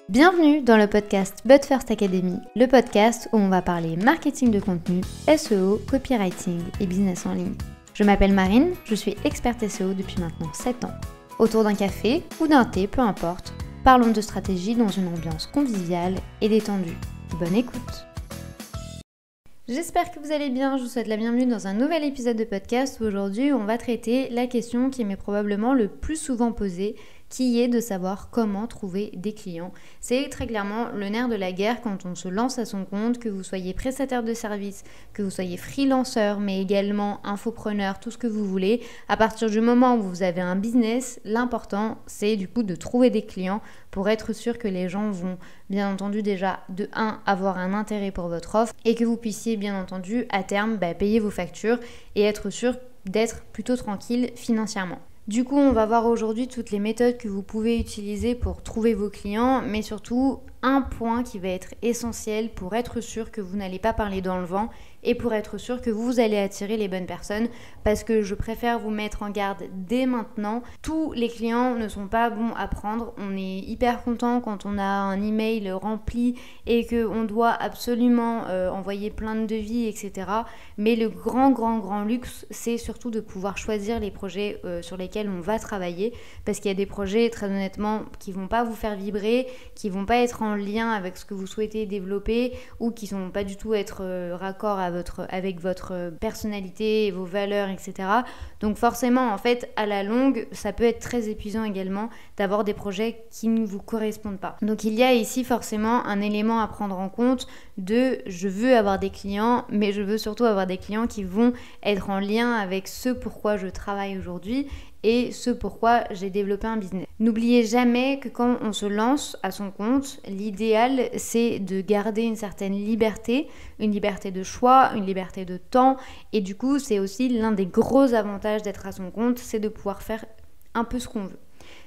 Bienvenue dans le podcast But First Academy, le podcast où on va parler marketing de contenu, SEO, copywriting et business en ligne. Je m'appelle Marine, je suis experte SEO depuis maintenant 7 ans. Autour d'un café ou d'un thé, peu importe, parlons de stratégie dans une ambiance conviviale et détendue. Bonne écoute! J'espère que vous allez bien, je vous souhaite la bienvenue dans un nouvel épisode de podcast où aujourd'hui on va traiter la question qui m'est probablement le plus souvent posée, qui est de savoir comment trouver des clients. C'est très clairement le nerf de la guerre quand on se lance à son compte, que vous soyez prestataire de service, que vous soyez freelanceur, mais également infopreneur, tout ce que vous voulez. À partir du moment où vous avez un business, l'important c'est du coup de trouver des clients pour être sûr que les gens vont bien entendu déjà de 1 avoir un intérêt pour votre offre et que vous puissiez bien entendu à terme payer vos factures et être sûr d'être plutôt tranquille financièrement. Du coup, on va voir aujourd'hui toutes les méthodes que vous pouvez utiliser pour trouver vos clients, mais surtout un point qui va être essentiel pour être sûr que vous n'allez pas parler dans le vent et pour être sûr que vous allez attirer les bonnes personnes, parce que je préfère vous mettre en garde dès maintenant. Tous les clients ne sont pas bons à prendre. On est hyper content quand on a un email rempli et qu'on doit absolument envoyer plein de devis, etc. Mais le grand luxe, c'est surtout de pouvoir choisir les projets sur lesquels on va travailler, parce qu'il y a des projets, très honnêtement, qui vont pas vous faire vibrer, qui vont pas être en lien avec ce que vous souhaitez développer ou qui ne vont pas du tout être raccord avec votre personnalité et vos valeurs, etc. Donc forcément, en fait, à la longue, ça peut être très épuisant également d'avoir des projets qui ne vous correspondent pas. Donc il y a ici forcément un élément à prendre en compte de je veux avoir des clients, mais je veux surtout avoir des clients qui vont être en lien avec ce pourquoi je travaille aujourd'hui et ce pourquoi j'ai développé un business. N'oubliez jamais que quand on se lance à son compte, l'idéal c'est de garder une certaine liberté, une liberté de choix, une liberté de temps, et du coup c'est aussi l'un des gros avantages d'être à son compte, c'est de pouvoir faire un peu ce qu'on veut.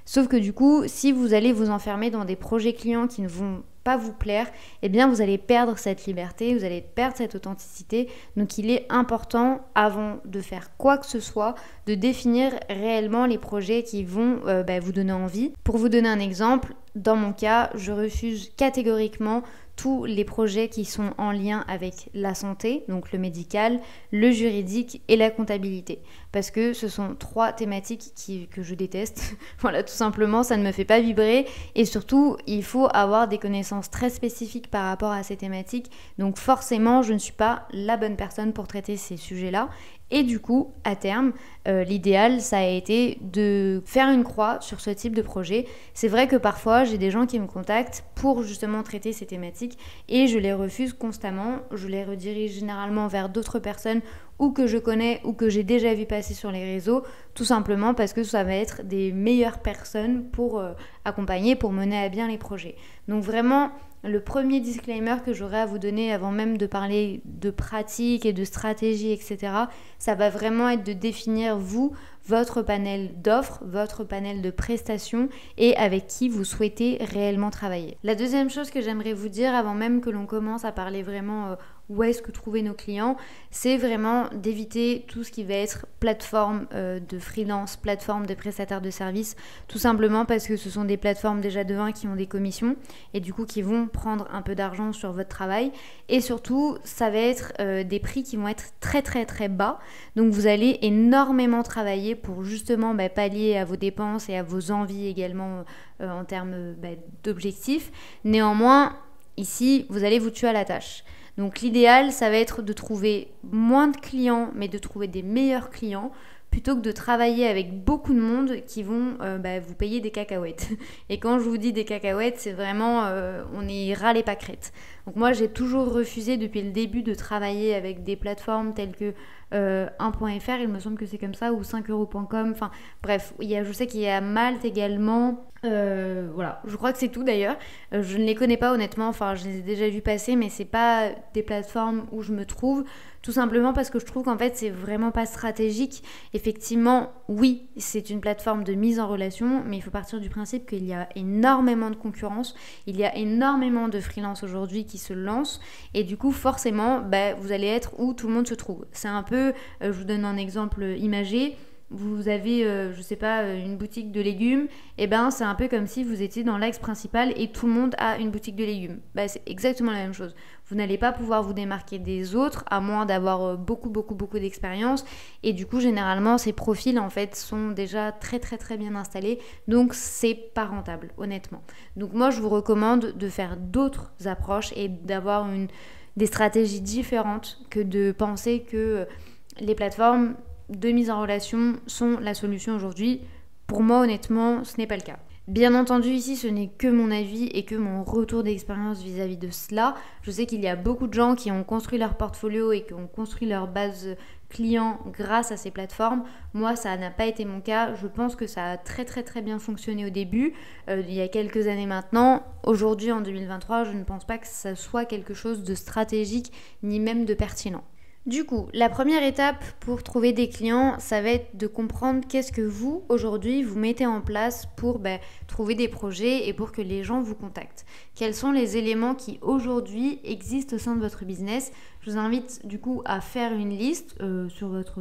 Sauf que du coup, si vous allez vous enfermer dans des projets clients qui ne vont pas vous plaire, eh bien vous allez perdre cette liberté, vous allez perdre cette authenticité. Donc il est important, avant de faire quoi que ce soit, de définir réellement les projets qui vont vous donner envie. Pour vous donner un exemple, dans mon cas, je refuse catégoriquement tous les projets qui sont en lien avec la santé, donc le médical, le juridique et la comptabilité. Parce que ce sont 3 thématiques que je déteste. Voilà, tout simplement, ça ne me fait pas vibrer. Et surtout, il faut avoir des connaissances très spécifiques par rapport à ces thématiques. Donc forcément, je ne suis pas la bonne personne pour traiter ces sujets-là. Et du coup, à terme, l'idéal, ça a été de faire une croix sur ce type de projet. C'est vrai que parfois, j'ai des gens qui me contactent pour justement traiter ces thématiques et je les refuse constamment. Je les redirige généralement vers d'autres personnes ou que je connais ou que j'ai déjà vu passer sur les réseaux, tout simplement parce que ça va être des meilleures personnes pour accompagner, pour mener à bien les projets. Donc vraiment, le premier disclaimer que j'aurais à vous donner avant même de parler de pratique et de stratégie, etc., ça va vraiment être de définir vous, votre panel d'offres, votre panel de prestations et avec qui vous souhaitez réellement travailler. La deuxième chose que j'aimerais vous dire avant même que l'on commence à parler vraiment où est-ce que trouver nos clients, c'est vraiment d'éviter tout ce qui va être plateforme de freelance, plateforme de prestataires de services, tout simplement parce que ce sont des plateformes déjà de 1 qui ont des commissions et du coup qui vont prendre un peu d'argent sur votre travail et surtout ça va être des prix qui vont être très bas, donc vous allez énormément travailler pour justement pallier à vos dépenses et à vos envies également en termes d'objectifs. Néanmoins, ici, vous allez vous tuer à la tâche. Donc l'idéal, ça va être de trouver moins de clients, mais de trouver des meilleurs clients, plutôt que de travailler avec beaucoup de monde qui vont vous payer des cacahuètes. Et quand je vous dis des cacahuètes, c'est vraiment, on est ras les pâquerettes. Donc moi, j'ai toujours refusé depuis le début de travailler avec des plateformes telles que 1.fr, il me semble que c'est comme ça, ou 5euros.com, enfin bref, je sais qu'il y a Malte également, voilà, je crois que c'est tout d'ailleurs, je ne les connais pas honnêtement, enfin je les ai déjà vus passer, mais c'est pas des plateformes où je me trouve, tout simplement parce que je trouve qu'en fait c'est vraiment pas stratégique. Effectivement, oui, c'est une plateforme de mise en relation, mais il faut partir du principe qu'il y a énormément de concurrence, il y a énormément de freelance aujourd'hui qui se lancent, et du coup forcément vous allez être où tout le monde se trouve. C'est un peu, je vous donne un exemple imagé, vous avez, je sais pas, une boutique de légumes, et ben c'est un peu comme si vous étiez dans l'axe principal et tout le monde a une boutique de légumes. C'est exactement la même chose. Vous n'allez pas pouvoir vous démarquer des autres à moins d'avoir beaucoup d'expérience. Et du coup, généralement, ces profils en fait sont déjà très bien installés. Donc, c'est pas rentable, honnêtement. Donc, moi, je vous recommande de faire d'autres approches et d'avoir des stratégies différentes que de penser que les plateformes de mise en relation sont la solution aujourd'hui. Pour moi, honnêtement, ce n'est pas le cas. Bien entendu, ici, ce n'est que mon avis et que mon retour d'expérience vis-à-vis de cela. Je sais qu'il y a beaucoup de gens qui ont construit leur portfolio et qui ont construit leur base clients grâce à ces plateformes. Moi, ça n'a pas été mon cas. Je pense que ça a très bien fonctionné au début, il y a quelques années maintenant. Aujourd'hui, en 2023, je ne pense pas que ça soit quelque chose de stratégique ni même de pertinent. Du coup, la première étape pour trouver des clients, ça va être de comprendre qu'est-ce que vous, aujourd'hui, vous mettez en place pour trouver des projets et pour que les gens vous contactent. Quels sont les éléments qui, aujourd'hui, existent au sein de votre business ? Je vous invite, du coup, à faire une liste sur votre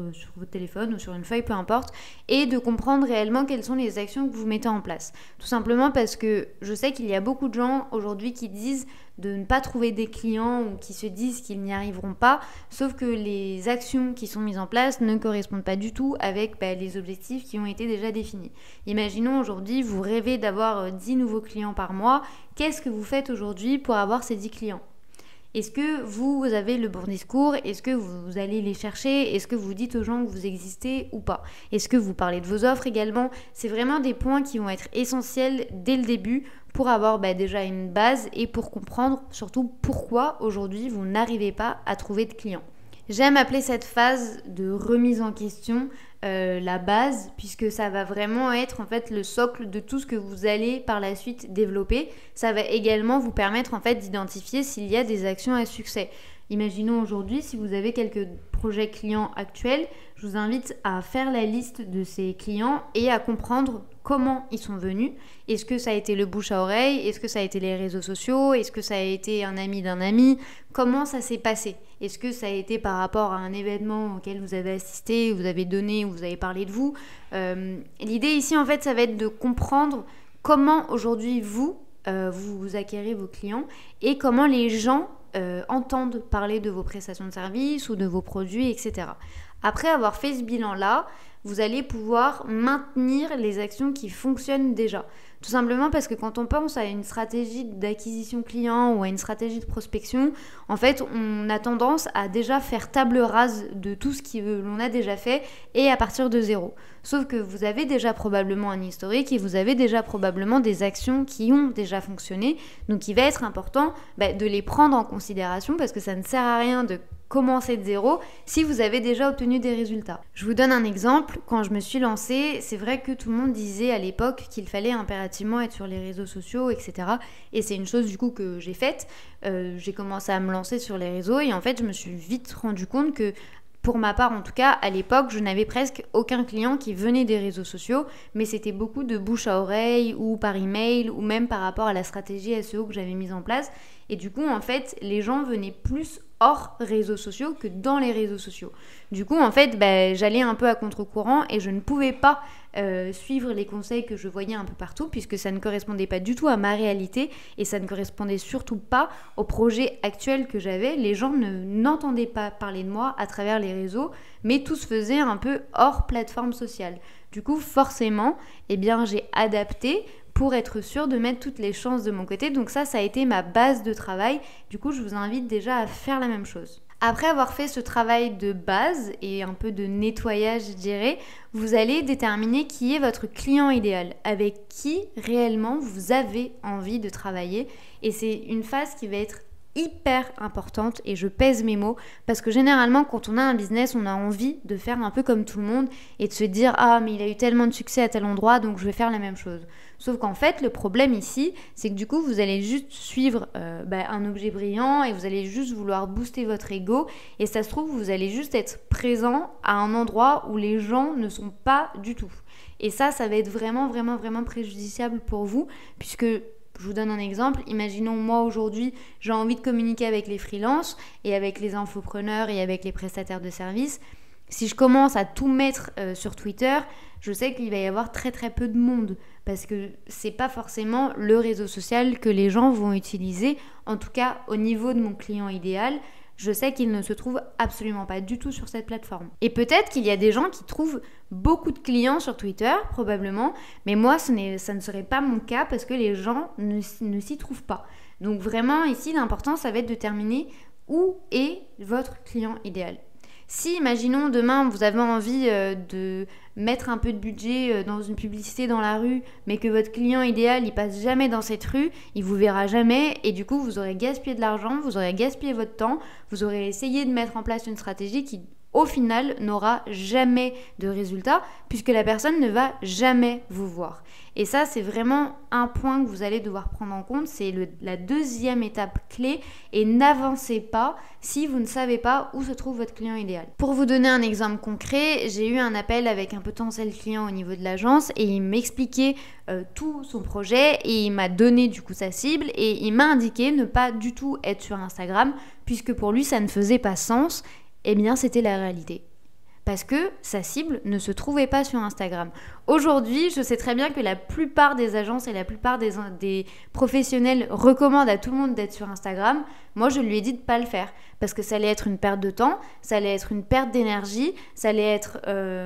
téléphone ou sur une feuille, peu importe, et de comprendre réellement quelles sont les actions que vous mettez en place. Tout simplement parce que je sais qu'il y a beaucoup de gens, aujourd'hui, qui disent de ne pas trouver des clients ou qui se disent qu'ils n'y arriveront pas, sauf que les actions qui sont mises en place ne correspondent pas du tout avec les objectifs qui ont été déjà définis. Imaginons aujourd'hui, vous rêvez d'avoir 10 nouveaux clients par mois. Qu'est-ce que vous faites aujourd'hui pour avoir ces 10 clients ? Est-ce que vous avez le bon discours ? Est-ce que vous allez les chercher ? Est-ce que vous dites aux gens que vous existez ou pas ? Est-ce que vous parlez de vos offres également ? C'est vraiment des points qui vont être essentiels dès le début pour avoir déjà une base et pour comprendre surtout pourquoi aujourd'hui vous n'arrivez pas à trouver de clients. J'aime appeler cette phase de remise en question la base, puisque ça va vraiment être en fait le socle de tout ce que vous allez par la suite développer. Ça va également vous permettre en fait d'identifier s'il y a des actions à succès. Imaginons aujourd'hui, si vous avez quelques projets clients actuels, je vous invite à faire la liste de ces clients et à comprendre comment ils sont venus. Est-ce que ça a été le bouche à oreille ? Est-ce que ça a été les réseaux sociaux ? Est-ce que ça a été un ami d'un ami ? Comment ça s'est passé ? Est-ce que ça a été par rapport à un événement auquel vous avez assisté, vous avez donné, ou vous avez parlé de vous ? L'idée ici, en fait, ça va être de comprendre comment aujourd'hui vous acquérez vos clients et comment les gens entendent parler de vos prestations de services ou de vos produits, etc. Après avoir fait ce bilan-là, vous allez pouvoir maintenir les actions qui fonctionnent déjà. Tout simplement parce que quand on pense à une stratégie d'acquisition client ou à une stratégie de prospection, en fait, on a tendance à déjà faire table rase de tout ce que l'on a déjà fait et à partir de zéro. Sauf que vous avez déjà probablement un historique et vous avez déjà probablement des actions qui ont déjà fonctionné. Donc, il va être important de les prendre en considération parce que ça ne sert à rien de commencer de zéro si vous avez déjà obtenu des résultats. Je vous donne un exemple. Quand je me suis lancée, c'est vrai que tout le monde disait à l'époque qu'il fallait impérativement être sur les réseaux sociaux, etc. Et c'est une chose du coup que j'ai faite. J'ai commencé à me lancer sur les réseaux et en fait, je me suis vite rendu compte que pour ma part, en tout cas, à l'époque, je n'avais presque aucun client qui venait des réseaux sociaux, mais c'était beaucoup de bouche à oreille ou par email ou même par rapport à la stratégie SEO que j'avais mise en place. Et du coup, en fait, les gens venaient plus hors réseaux sociaux que dans les réseaux sociaux. Du coup, en fait, j'allais un peu à contre-courant et je ne pouvais pas suivre les conseils que je voyais un peu partout puisque ça ne correspondait pas du tout à ma réalité et ça ne correspondait surtout pas au projet actuel que j'avais. Les gens n'entendaient pas parler de moi à travers les réseaux, mais tout se faisait un peu hors plateforme sociale. Du coup, forcément, j'ai adapté pour être sûre de mettre toutes les chances de mon côté. Donc ça a été ma base de travail. Du coup, je vous invite déjà à faire la même chose. Après avoir fait ce travail de base et un peu de nettoyage, je dirais, vous allez déterminer qui est votre client idéal, avec qui réellement vous avez envie de travailler. Et c'est une phase qui va être hyper importante et je pèse mes mots parce que généralement quand on a un business on a envie de faire un peu comme tout le monde et de se dire mais il a eu tellement de succès à tel endroit donc je vais faire la même chose. Sauf qu'en fait le problème ici c'est que du coup vous allez juste suivre un objet brillant et vous allez juste vouloir booster votre ego et ça se trouve vous allez juste être présent à un endroit où les gens ne sont pas du tout. Et ça va être vraiment préjudiciable pour vous puisque je vous donne un exemple, imaginons moi aujourd'hui j'ai envie de communiquer avec les freelances et avec les infopreneurs et avec les prestataires de services. Si je commence à tout mettre sur Twitter, je sais qu'il va y avoir très très peu de monde parce que c'est pas forcément le réseau social que les gens vont utiliser. En tout cas, au niveau de mon client idéal, je sais qu'il ne se trouve absolument pas du tout sur cette plateforme. Et peut-être qu'il y a des gens qui trouvent beaucoup de clients sur Twitter, probablement, mais moi, ça ne serait pas mon cas parce que les gens ne s'y trouvent pas. Donc vraiment, ici, l'important, ça va être de déterminer où est votre client idéal. Si, imaginons, demain, vous avez envie de mettre un peu de budget dans une publicité dans la rue, mais que votre client idéal, il passe jamais dans cette rue, il vous verra jamais, et du coup, vous aurez gaspillé de l'argent, vous aurez gaspillé votre temps, vous aurez essayé de mettre en place une stratégie qui, au final, n'aura jamais de résultat, puisque la personne ne va jamais vous voir. Et ça, c'est vraiment un point que vous allez devoir prendre en compte, c'est la deuxième étape clé, et n'avancez pas si vous ne savez pas où se trouve votre client idéal. Pour vous donner un exemple concret, j'ai eu un appel avec un potentiel client au niveau de l'agence et il m'expliquait tout son projet et il m'a donné du coup sa cible et il m'a indiqué ne pas du tout être sur Instagram puisque pour lui ça ne faisait pas sens. Eh bien c'était la réalité. Parce que sa cible ne se trouvait pas sur Instagram. Aujourd'hui, je sais très bien que la plupart des agences et la plupart des professionnels recommandent à tout le monde d'être sur Instagram. Moi, je lui ai dit de ne pas le faire parce que ça allait être une perte de temps, ça allait être une perte d'énergie, ça allait être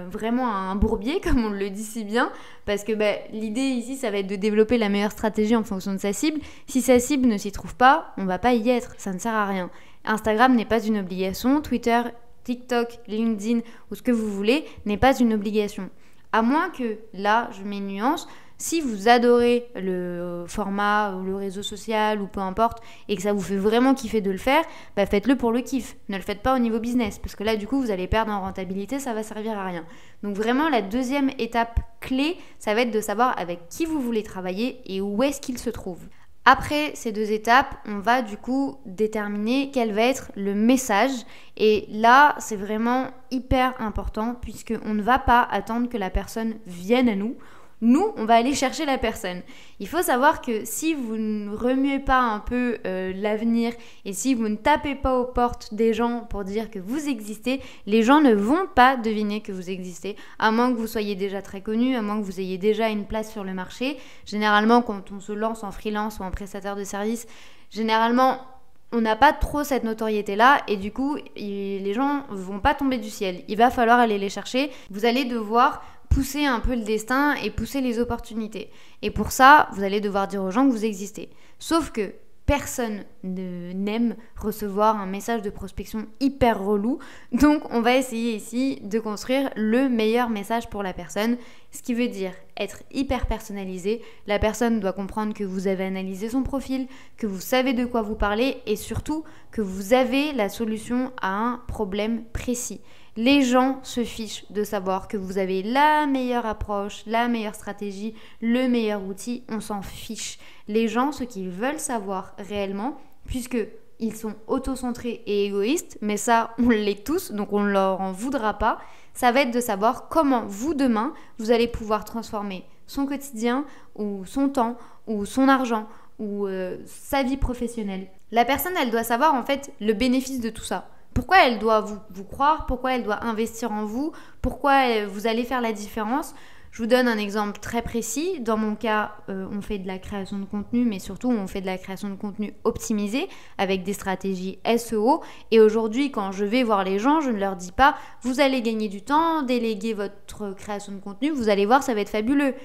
vraiment un bourbier, comme on le dit si bien, parce que l'idée ici, ça va être de développer la meilleure stratégie en fonction de sa cible. Si sa cible ne s'y trouve pas, on ne va pas y être, ça ne sert à rien. Instagram n'est pas une obligation, Twitter, TikTok, LinkedIn ou ce que vous voulez n'est pas une obligation. À moins que, là, je mets une nuance, si vous adorez le format ou le réseau social ou peu importe et que ça vous fait vraiment kiffer de le faire, faites-le pour le kiff. Ne le faites pas au niveau business parce que là, du coup, vous allez perdre en rentabilité, ça va servir à rien. Donc vraiment, la deuxième étape clé, ça va être de savoir avec qui vous voulez travailler et où est-ce qu'il se trouve. Après ces deux étapes, on va du coup déterminer quel va être le message. Et là, c'est vraiment hyper important puisqu'on ne va pas attendre que la personne vienne à nous. Nous, on va aller chercher la personne. Il faut savoir que si vous ne remuez pas un peu l'avenir et si vous ne tapez pas aux portes des gens pour dire que vous existez, les gens ne vont pas deviner que vous existez, à moins que vous soyez déjà très connu, à moins que vous ayez déjà une place sur le marché. Généralement, quand on se lance en freelance ou en prestataire de service, généralement, on n'a pas trop cette notoriété-là et du coup, les gens ne vont pas tomber du ciel. Il va falloir aller les chercher. Vous allez devoir pousser un peu le destin et pousser les opportunités. Et pour ça, vous allez devoir dire aux gens que vous existez. Sauf que personne n'aime recevoir un message de prospection hyper relou. Donc, on va essayer ici de construire le meilleur message pour la personne. Ce qui veut dire être hyper personnalisé. La personne doit comprendre que vous avez analysé son profil, que vous savez de quoi vous parlez et surtout que vous avez la solution à un problème précis. Les gens se fichent de savoir que vous avez la meilleure approche, la meilleure stratégie, le meilleur outil, on s'en fiche. Les gens, ce qu'ils veulent savoir réellement, puisqu'ils sont autocentrés et égoïstes, mais ça, on l'est tous, donc on ne leur en voudra pas, ça va être de savoir comment vous, demain, vous allez pouvoir transformer son quotidien ou son temps ou son argent ou sa vie professionnelle. La personne, elle doit savoir en fait le bénéfice de tout ça. Pourquoi elle doit vous croire, pourquoi elle doit investir en vous, pourquoi vous allez faire la différence. Je vous donne un exemple très précis. Dans mon cas, on fait de la création de contenu, mais surtout on fait de la création de contenu optimisé avec des stratégies SEO. Et aujourd'hui, quand je vais voir les gens, je ne leur dis pas « vous allez gagner du temps, déléguer votre création de contenu, vous allez voir, ça va être fabuleux ».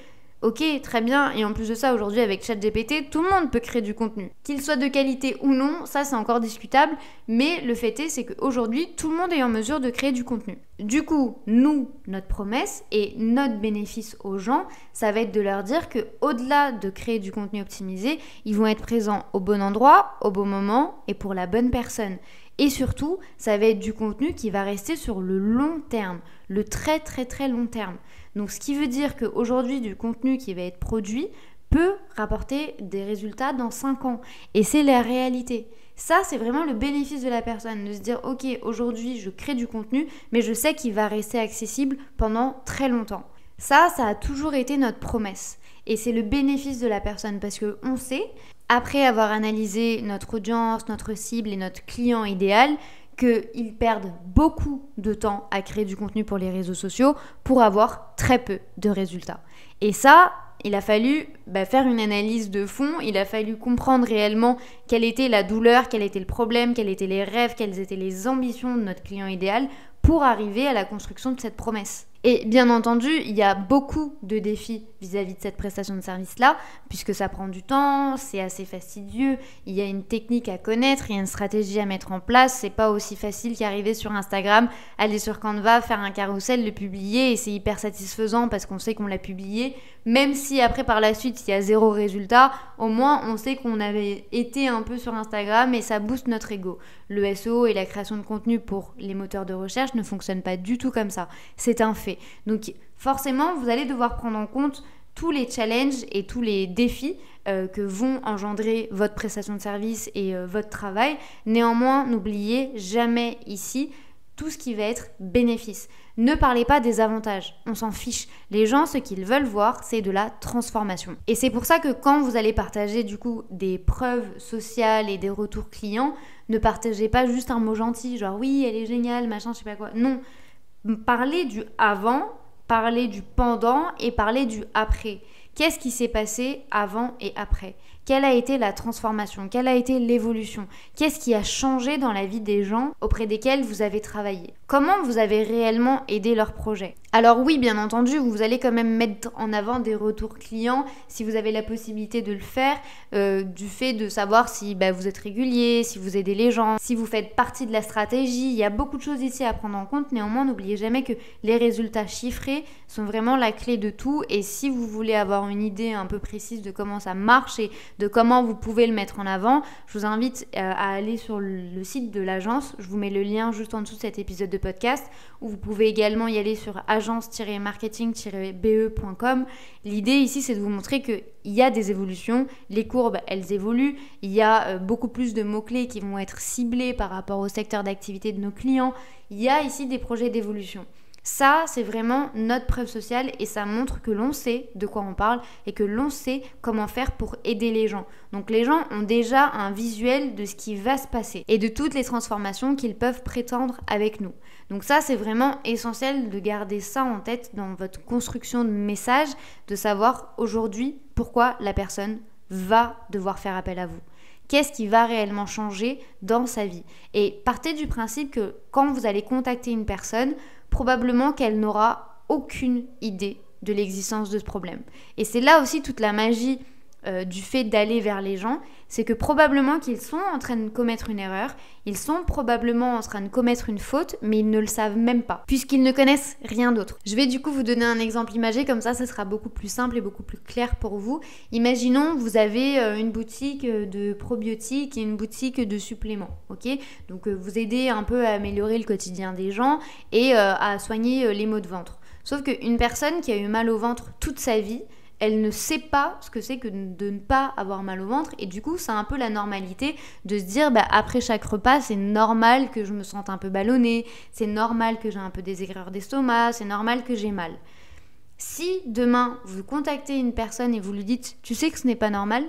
Ok, très bien, et en plus de ça, aujourd'hui avec ChatGPT, tout le monde peut créer du contenu. Qu'il soit de qualité ou non, ça c'est encore discutable, mais le fait est, c'est qu'aujourd'hui, tout le monde est en mesure de créer du contenu. Du coup, nous, notre promesse et notre bénéfice aux gens, ça va être de leur dire que au-delà de créer du contenu optimisé, ils vont être présents au bon endroit, au bon moment et pour la bonne personne. Et surtout, ça va être du contenu qui va rester sur le long terme, le très très très long terme. Donc ce qui veut dire qu'aujourd'hui, du contenu qui va être produit peut rapporter des résultats dans 5 ans. Et c'est la réalité. Ça, c'est vraiment le bénéfice de la personne, de se dire « Ok, aujourd'hui, je crée du contenu, mais je sais qu'il va rester accessible pendant très longtemps. » Ça a toujours été notre promesse. Et c'est le bénéfice de la personne parce qu'on sait, après avoir analysé notre audience, notre cible et notre client idéal, qu'ils perdent beaucoup de temps à créer du contenu pour les réseaux sociaux pour avoir très peu de résultats. Et ça, il a fallu faire une analyse de fond, il a fallu comprendre réellement quelle était la douleur, quel était le problème, quels étaient les rêves, quelles étaient les ambitions de notre client idéal pour arriver à la construction de cette promesse. Et bien entendu, il y a beaucoup de défis vis-à-vis de cette prestation de service-là, puisque ça prend du temps, c'est assez fastidieux, il y a une technique à connaître, il y a une stratégie à mettre en place, c'est pas aussi facile qu'arriver sur Instagram, aller sur Canva, faire un carrousel, le publier, et c'est hyper satisfaisant parce qu'on sait qu'on l'a publié, même si après par la suite il y a 0 résultat, au moins on sait qu'on avait été un peu sur Instagram et ça booste notre ego. Le SEO et la création de contenu pour les moteurs de recherche ne fonctionnent pas du tout comme ça, c'est un fait. Donc forcément, vous allez devoir prendre en compte tous les challenges et tous les défis que vont engendrer votre prestation de service et votre travail. Néanmoins, n'oubliez jamais ici tout ce qui va être bénéfice. Ne parlez pas des avantages, on s'en fiche. Les gens, ce qu'ils veulent voir, c'est de la transformation. Et c'est pour ça que quand vous allez partager du coup des preuves sociales et des retours clients, ne partagez pas juste un mot gentil, genre oui, elle est géniale, machin, je sais pas quoi. Non. Parler du avant, parler du pendant et parler du après. Qu'est-ce qui s'est passé avant et après ? Quelle a été la transformation ? Quelle a été l'évolution ? Qu'est-ce qui a changé dans la vie des gens auprès desquels vous avez travaillé ? Comment vous avez réellement aidé leur projet ? Alors oui, bien entendu, vous allez quand même mettre en avant des retours clients si vous avez la possibilité de le faire, du fait de savoir si vous êtes régulier, si vous aidez les gens, si vous faites partie de la stratégie. Il y a beaucoup de choses ici à prendre en compte. Néanmoins, n'oubliez jamais que les résultats chiffrés sont vraiment la clé de tout. Et si vous voulez avoir une idée un peu précise de comment ça marche et de comment vous pouvez le mettre en avant, je vous invite à aller sur le site de l'agence. Je vous mets le lien juste en dessous de cet épisode de podcast, où vous pouvez également y aller sur agence-marketing-be.com. L'idée ici, c'est de vous montrer qu'il y a des évolutions, les courbes, elles évoluent, il y a beaucoup plus de mots-clés qui vont être ciblés par rapport au secteur d'activité de nos clients, il y a ici des projets d'évolution. Ça, c'est vraiment notre preuve sociale et ça montre que l'on sait de quoi on parle et que l'on sait comment faire pour aider les gens. Donc les gens ont déjà un visuel de ce qui va se passer et de toutes les transformations qu'ils peuvent prétendre avec nous. Donc ça, c'est vraiment essentiel de garder ça en tête dans votre construction de message, de savoir aujourd'hui pourquoi la personne va devoir faire appel à vous. Qu'est-ce qui va réellement changer dans sa vie ? Et partez du principe que quand vous allez contacter une personne, probablement qu'elle n'aura aucune idée de l'existence de ce problème. Et c'est là aussi toute la magie du fait d'aller vers les gens, c'est que probablement qu'ils sont en train de commettre une erreur, ils sont probablement en train de commettre une faute, mais ils ne le savent même pas, puisqu'ils ne connaissent rien d'autre. Je vais du coup vous donner un exemple imagé, comme ça sera beaucoup plus simple et beaucoup plus clair pour vous. Imaginons vous avez une boutique de probiotiques et une boutique de suppléments, ok ? Donc vous aidez un peu à améliorer le quotidien des gens et à soigner les maux de ventre. Sauf qu'une personne qui a eu mal au ventre toute sa vie, elle ne sait pas ce que c'est que de ne pas avoir mal au ventre et du coup c'est un peu la normalité de se dire après chaque repas c'est normal que je me sente un peu ballonnée, c'est normal que j'ai un peu des aigreurs d'estomac, c'est normal que j'ai mal. Si demain vous contactez une personne et vous lui dites tu sais que ce n'est pas normal,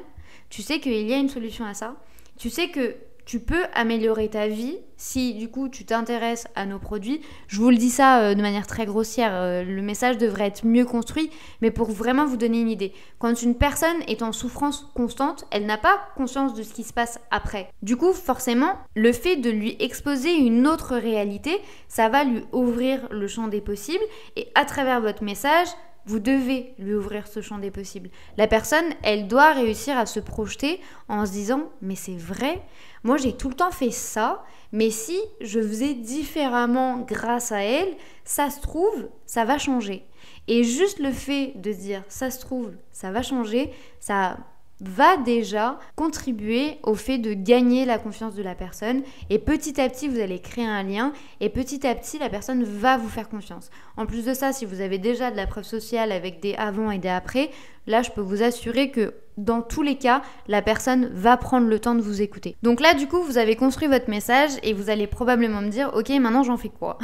tu sais qu'il y a une solution à ça, tu sais que tu peux améliorer ta vie si du coup tu t'intéresses à nos produits. Je vous le dis ça de manière très grossière, le message devrait être mieux construit, mais pour vraiment vous donner une idée. Quand une personne est en souffrance constante, elle n'a pas conscience de ce qui se passe après. Du coup, forcément, le fait de lui exposer une autre réalité, ça va lui ouvrir le champ des possibles et à travers votre message, vous devez lui ouvrir ce champ des possibles. La personne, elle doit réussir à se projeter en se disant « mais c'est vrai, moi j'ai tout le temps fait ça, mais si je faisais différemment grâce à elle, ça se trouve, ça va changer. » Et juste le fait de dire « ça se trouve, ça va changer », ça va déjà contribuer au fait de gagner la confiance de la personne et petit à petit vous allez créer un lien et petit à petit la personne va vous faire confiance. En plus de ça, si vous avez déjà de la preuve sociale avec des avant et des après, là je peux vous assurer que dans tous les cas, la personne va prendre le temps de vous écouter. Donc là, du coup, vous avez construit votre message et vous allez probablement me dire « Ok, maintenant j'en fais quoi ?»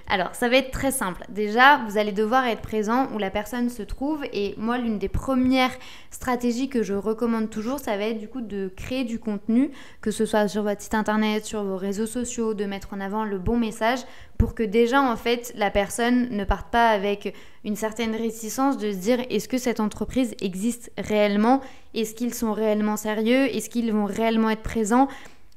Alors, ça va être très simple. Déjà, vous allez devoir être présent où la personne se trouve et moi, l'une des premières stratégies que je recommande toujours, ça va être du coup de créer du contenu, que ce soit sur votre site internet, sur vos réseaux sociaux, de mettre en avant le bon message pour que déjà, en fait, la personne ne parte pas avec une certaine réticence de se dire « Est-ce que cette entreprise existe réellement ? Est-ce qu'ils sont réellement sérieux ? Est-ce qu'ils vont réellement être présents ?»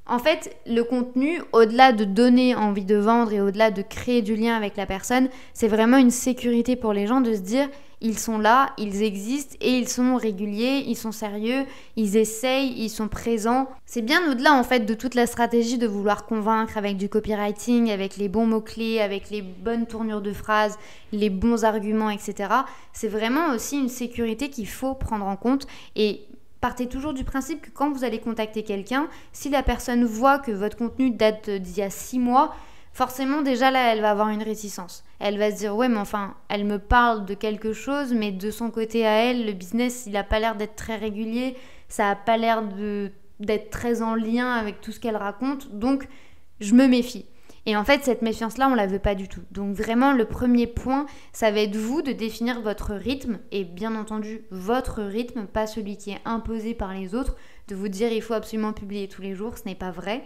En fait, le contenu, au-delà de donner envie de vendre et au-delà de créer du lien avec la personne, c'est vraiment une sécurité pour les gens de se dire ils sont là, ils existent et ils sont réguliers, ils sont sérieux, ils essayent, ils sont présents. C'est bien au-delà en fait de toute la stratégie de vouloir convaincre avec du copywriting, avec les bons mots-clés, avec les bonnes tournures de phrases, les bons arguments, etc. C'est vraiment aussi une sécurité qu'il faut prendre en compte et partez toujours du principe que quand vous allez contacter quelqu'un, si la personne voit que votre contenu date d'il y a 6 mois, forcément déjà là, elle va avoir une réticence. Elle va se dire, ouais, mais enfin, elle me parle de quelque chose, mais de son côté à elle, le business, il n'a pas l'air d'être très régulier, ça n'a pas l'air d'être très en lien avec tout ce qu'elle raconte, donc je me méfie. Et en fait, cette méfiance-là, on ne la veut pas du tout. Donc vraiment, le premier point, ça va être vous de définir votre rythme, et bien entendu, votre rythme, pas celui qui est imposé par les autres, de vous dire il faut absolument publier tous les jours, ce n'est pas vrai.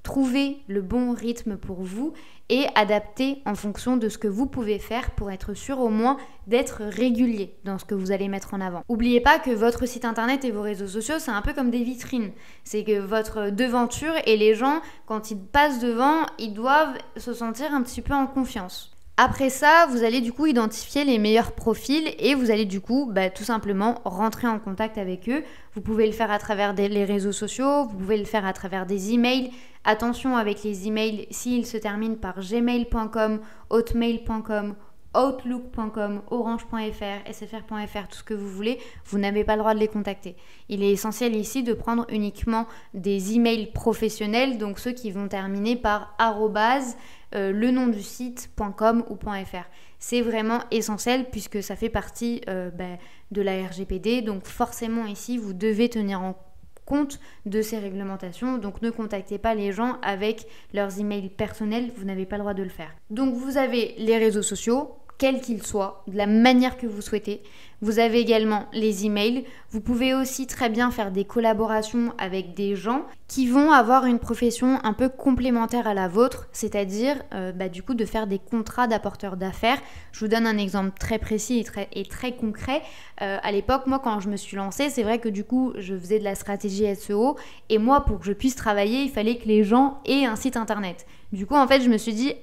Trouvez le bon rythme pour vous et adaptez en fonction de ce que vous pouvez faire pour être sûr au moins d'être régulier dans ce que vous allez mettre en avant. N'oubliez pas que votre site internet et vos réseaux sociaux, c'est un peu comme des vitrines. C'est que votre devanture et les gens, quand ils passent devant, ils doivent se sentir un petit peu en confiance. Après ça, vous allez du coup identifier les meilleurs profils et vous allez du coup tout simplement rentrer en contact avec eux. Vous pouvez le faire à travers les réseaux sociaux, vous pouvez le faire à travers des emails. Attention avec les emails, s'ils se terminent par gmail.com, hotmail.com, outlook.com, orange.fr, sfr.fr, tout ce que vous voulez, vous n'avez pas le droit de les contacter. Il est essentiel ici de prendre uniquement des emails professionnels, donc ceux qui vont terminer par arrobase, le nom du site.com ou .fr. C'est vraiment essentiel puisque ça fait partie de la RGPD, donc forcément ici vous devez tenir en compte de ces réglementations, donc ne contactez pas les gens avec leurs emails personnels, vous n'avez pas le droit de le faire. Donc vous avez les réseaux sociaux, quels qu'ils soient, de la manière que vous souhaitez. Vous avez également les emails. Vous pouvez aussi très bien faire des collaborations avec des gens qui vont avoir une profession un peu complémentaire à la vôtre, c'est-à-dire du coup de faire des contrats d'apporteurs d'affaires. Je vous donne un exemple très précis et très concret. À l'époque, moi quand je me suis lancée, c'est vrai que du coup je faisais de la stratégie SEO et moi pour que je puisse travailler, il fallait que les gens aient un site internet. Du coup en fait je me suis dit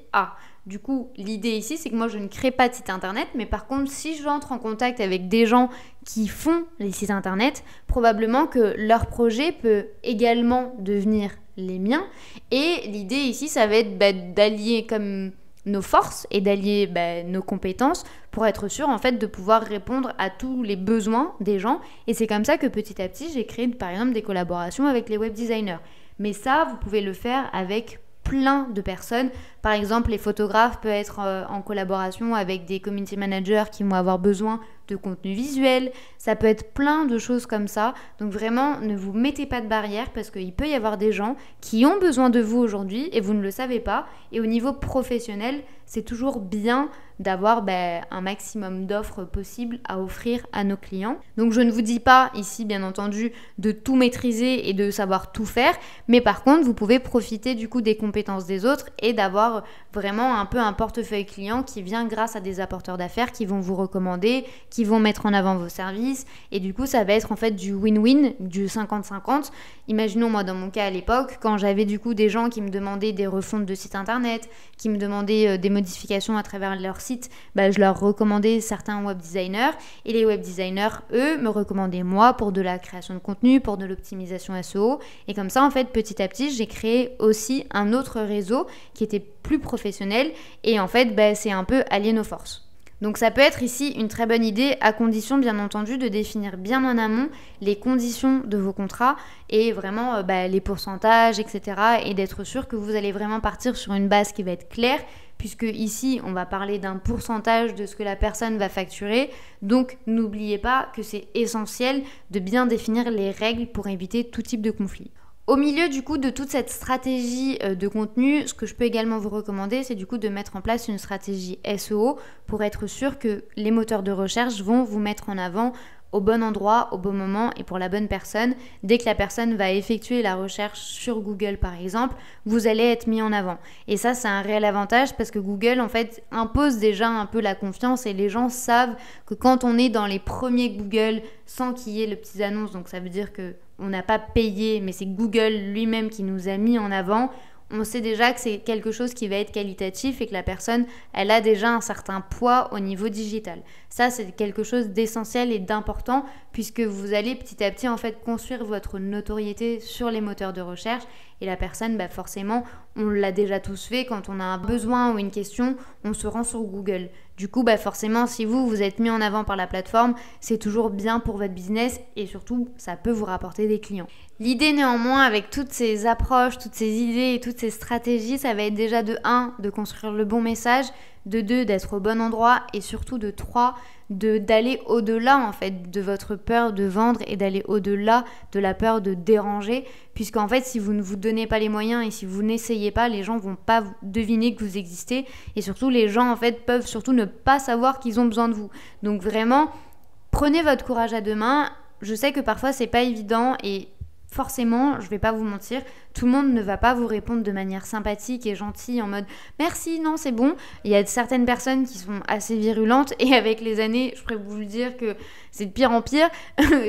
du coup, l'idée ici, c'est que moi, je ne crée pas de site internet, mais par contre, si j'entre en contact avec des gens qui font les sites internet, probablement que leur projet peut également devenir les miens. Et l'idée ici, ça va être d'allier comme nos forces et d'allier nos compétences pour être sûr en fait de pouvoir répondre à tous les besoins des gens. Et c'est comme ça que petit à petit, j'ai créé par exemple des collaborations avec les web designers. Mais ça, vous pouvez le faire avec plein de personnes. Par exemple, les photographes peuvent être en collaboration avec des community managers qui vont avoir besoin de contenu visuel. Ça peut être plein de choses comme ça. Donc vraiment, ne vous mettez pas de barrière parce qu'il peut y avoir des gens qui ont besoin de vous aujourd'hui et vous ne le savez pas. Et au niveau professionnel, c'est toujours bien d'avoir un maximum d'offres possibles à offrir à nos clients. Donc je ne vous dis pas ici, bien entendu, de tout maîtriser et de savoir tout faire, mais par contre, vous pouvez profiter du coup des compétences des autres et d'avoir vraiment un peu un portefeuille client qui vient grâce à des apporteurs d'affaires qui vont vous recommander, qui vont mettre en avant vos services et du coup, ça va être en fait du win-win, du 50-50. Imaginons moi dans mon cas à l'époque, quand j'avais du coup des gens qui me demandaient des refontes de sites internet, qui me demandaient des modifications à travers leur site, je leur recommandais certains web designers et les web designers, eux, me recommandaient moi pour de la création de contenu, pour de l'optimisation SEO et comme ça, en fait, petit à petit, j'ai créé aussi un autre réseau qui était plus professionnel et en fait, c'est un peu allier nos forces. Donc ça peut être ici une très bonne idée, à condition bien entendu de définir bien en amont les conditions de vos contrats et vraiment les pourcentages, etc. Et d'être sûr que vous allez vraiment partir sur une base qui va être claire, puisque ici on va parler d'un pourcentage de ce que la personne va facturer. Donc n'oubliez pas que c'est essentiel de bien définir les règles pour éviter tout type de conflit. Au milieu du coup de toute cette stratégie de contenu, ce que je peux également vous recommander, c'est du coup de mettre en place une stratégie SEO pour être sûr que les moteurs de recherche vont vous mettre en avant au bon endroit, au bon moment et pour la bonne personne. Dès que la personne va effectuer la recherche sur Google par exemple, vous allez être mis en avant. Et ça, c'est un réel avantage parce que Google en fait impose déjà un peu la confiance et les gens savent que quand on est dans les premiers Google sans qu'il y ait le petit annonce, donc ça veut dire que on n'a pas payé, mais c'est Google lui-même qui nous a mis en avant, on sait déjà que c'est quelque chose qui va être qualitatif et que la personne, elle a déjà un certain poids au niveau digital. Ça, c'est quelque chose d'essentiel et d'important puisque vous allez petit à petit en fait construire votre notoriété sur les moteurs de recherche et la personne, forcément, on l'a déjà tous fait, quand on a un besoin ou une question, on se rend sur Google. Du coup, forcément, si vous êtes mis en avant par la plateforme, c'est toujours bien pour votre business et surtout, ça peut vous rapporter des clients. L'idée néanmoins, avec toutes ces approches, toutes ces idées et toutes ces stratégies, ça va être déjà de 1, de construire le bon message, de 2, d'être au bon endroit et surtout de 3, d'aller au-delà en fait de votre peur de vendre et d'aller au-delà de la peur de déranger, puisqu'en fait si vous ne vous donnez pas les moyens et si vous n'essayez pas, les gens vont pas deviner que vous existez et surtout les gens en fait peuvent surtout ne pas savoir qu'ils ont besoin de vous. Donc vraiment, prenez votre courage à deux mains. Je sais que parfois c'est pas évident et forcément, je vais pas vous mentir, tout le monde ne va pas vous répondre de manière sympathique et gentille en mode merci, non, c'est bon. Il y a certaines personnes qui sont assez virulentes et avec les années, je pourrais vous le dire que c'est de pire en pire.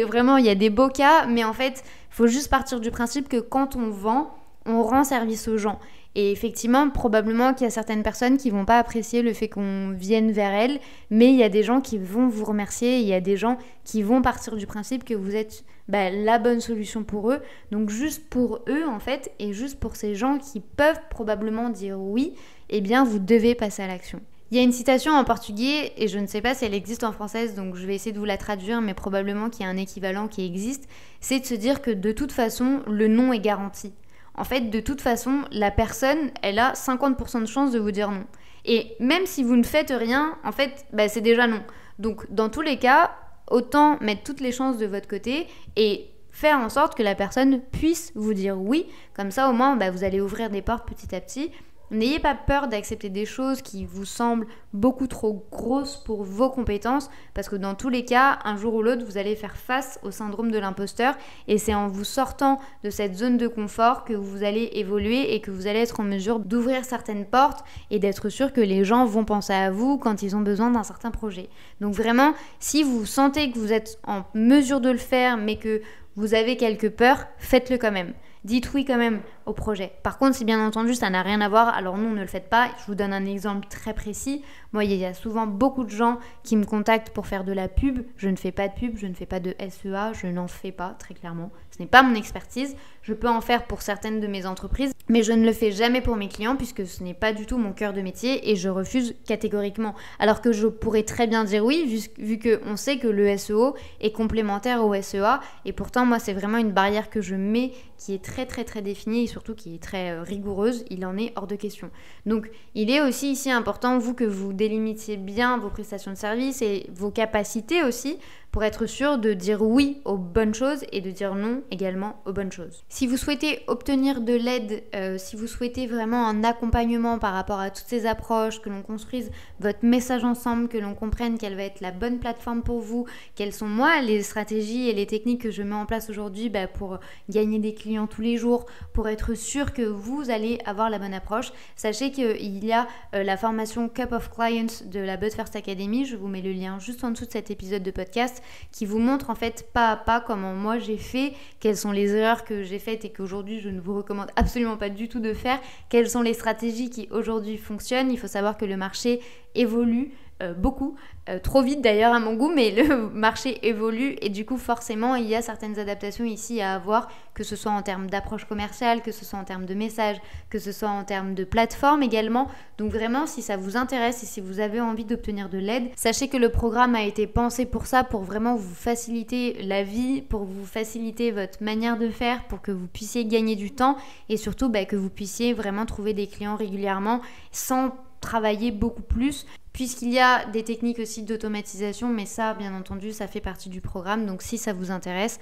Vraiment, il y a des beaux cas, mais en fait, il faut juste partir du principe que quand on vend, on rend service aux gens. Et effectivement, probablement qu'il y a certaines personnes qui vont pas apprécier le fait qu'on vienne vers elles, mais il y a des gens qui vont vous remercier, il y a des gens qui vont partir du principe que vous êtes la bonne solution pour eux. Donc juste pour eux en fait, et juste pour ces gens qui peuvent probablement dire oui, eh bien vous devez passer à l'action. Il y a une citation en portugais, et je ne sais pas si elle existe en française, donc je vais essayer de vous la traduire, mais probablement qu'il y a un équivalent qui existe, c'est de se dire que de toute façon, le non est garanti. En fait, de toute façon, la personne, elle a 50% de chance de vous dire non. Et même si vous ne faites rien, en fait, c'est déjà non. Donc, dans tous les cas, autant mettre toutes les chances de votre côté et faire en sorte que la personne puisse vous dire oui. Comme ça, au moins, vous allez ouvrir des portes petit à petit. N'ayez pas peur d'accepter des choses qui vous semblent beaucoup trop grosses pour vos compétences parce que dans tous les cas, un jour ou l'autre, vous allez faire face au syndrome de l'imposteur et c'est en vous sortant de cette zone de confort que vous allez évoluer et que vous allez être en mesure d'ouvrir certaines portes et d'être sûr que les gens vont penser à vous quand ils ont besoin d'un certain projet. Donc vraiment, si vous sentez que vous êtes en mesure de le faire mais que vous avez quelques peurs, faites-le quand même. Dites oui quand même au projet. Par contre, si bien entendu ça n'a rien à voir, alors non, ne le faites pas. Je vous donne un exemple très précis. Moi, il y a souvent beaucoup de gens qui me contactent pour faire de la pub. Je ne fais pas de pub, je ne fais pas de SEA, je n'en fais pas très clairement. Ce n'est pas mon expertise. Je peux en faire pour certaines de mes entreprises, mais je ne le fais jamais pour mes clients puisque ce n'est pas du tout mon cœur de métier et je refuse catégoriquement. Alors que je pourrais très bien dire oui vu qu'on sait que le SEO est complémentaire au SEA et pourtant moi c'est vraiment une barrière que je mets qui est très très très définie et surtout qui est très rigoureuse, il en est hors de question. Donc il est aussi ici important vous que vous délimitiez bien vos prestations de services et vos capacités aussi pour être sûr de dire oui aux bonnes choses et de dire non également aux bonnes choses. Si vous souhaitez obtenir de l'aide, si vous souhaitez vraiment un accompagnement par rapport à toutes ces approches, que l'on construise votre message ensemble, que l'on comprenne quelle va être la bonne plateforme pour vous, quelles sont moi les stratégies et les techniques que je mets en place aujourd'hui pour gagner des clients tous les jours, pour être sûr que vous allez avoir la bonne approche, sachez qu'il y a la formation Cup of Clients de la But First Academy, je vous mets le lien juste en dessous de cet épisode de podcast, qui vous montre en fait pas à pas comment moi j'ai fait, quelles sont les erreurs que j'ai faites et qu'aujourd'hui je ne vous recommande absolument pas du tout de faire, quelles sont les stratégies qui aujourd'hui fonctionnent. Il faut savoir que le marché évolue beaucoup, trop vite d'ailleurs à mon goût, mais le marché évolue et du coup forcément il y a certaines adaptations ici à avoir, que ce soit en termes d'approche commerciale, que ce soit en termes de messages, que ce soit en termes de plateforme également. Donc vraiment, si ça vous intéresse et si vous avez envie d'obtenir de l'aide, sachez que le programme a été pensé pour ça, pour vraiment vous faciliter la vie, pour vous faciliter votre manière de faire, pour que vous puissiez gagner du temps et surtout que vous puissiez vraiment trouver des clients régulièrement sans travailler beaucoup plus, puisqu'il y a des techniques aussi d'automatisation, mais ça bien entendu ça fait partie du programme. Donc si ça vous intéresse,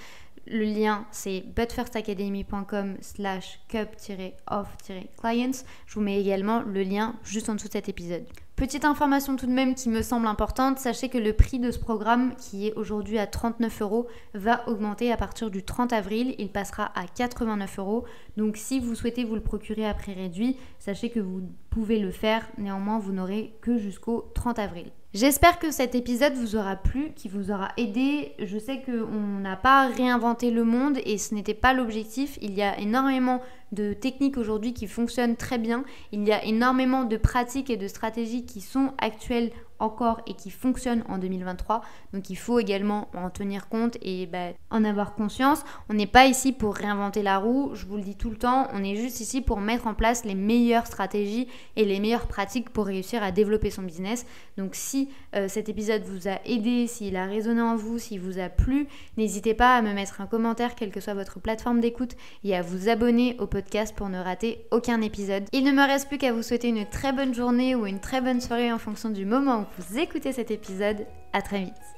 le lien c'est budfirstacademy.com/cup-off-clients. Je vous mets également le lien juste en dessous de cet épisode. Petite information tout de même qui me semble importante, sachez que le prix de ce programme, qui est aujourd'hui à 39 €, va augmenter à partir du 30 avril. Il passera à 89 €. Donc si vous souhaitez vous le procurer à prix réduit, sachez que vous pouvez le faire. Néanmoins, vous n'aurez que jusqu'au 30 avril. J'espère que cet épisode vous aura plu, qu'il vous aura aidé. Je sais qu'on n'a pas réinventé le monde et ce n'était pas l'objectif. Il y a énormément de techniques aujourd'hui qui fonctionnent très bien. Il y a énormément de pratiques et de stratégies qui sont actuelles encore et qui fonctionnent en 2023. Donc il faut également en tenir compte et en avoir conscience. On n'est pas ici pour réinventer la roue, je vous le dis tout le temps. On est juste ici pour mettre en place les meilleures stratégies et les meilleures pratiques pour réussir à développer son business. Donc si cet épisode vous a aidé, s'il a résonné en vous, s'il vous a plu, n'hésitez pas à me mettre un commentaire, quelle que soit votre plateforme d'écoute, et à vous abonner au podcast pour ne rater aucun épisode. Il ne me reste plus qu'à vous souhaiter une très bonne journée ou une très bonne soirée en fonction du moment où vous écoutez cet épisode. À très vite.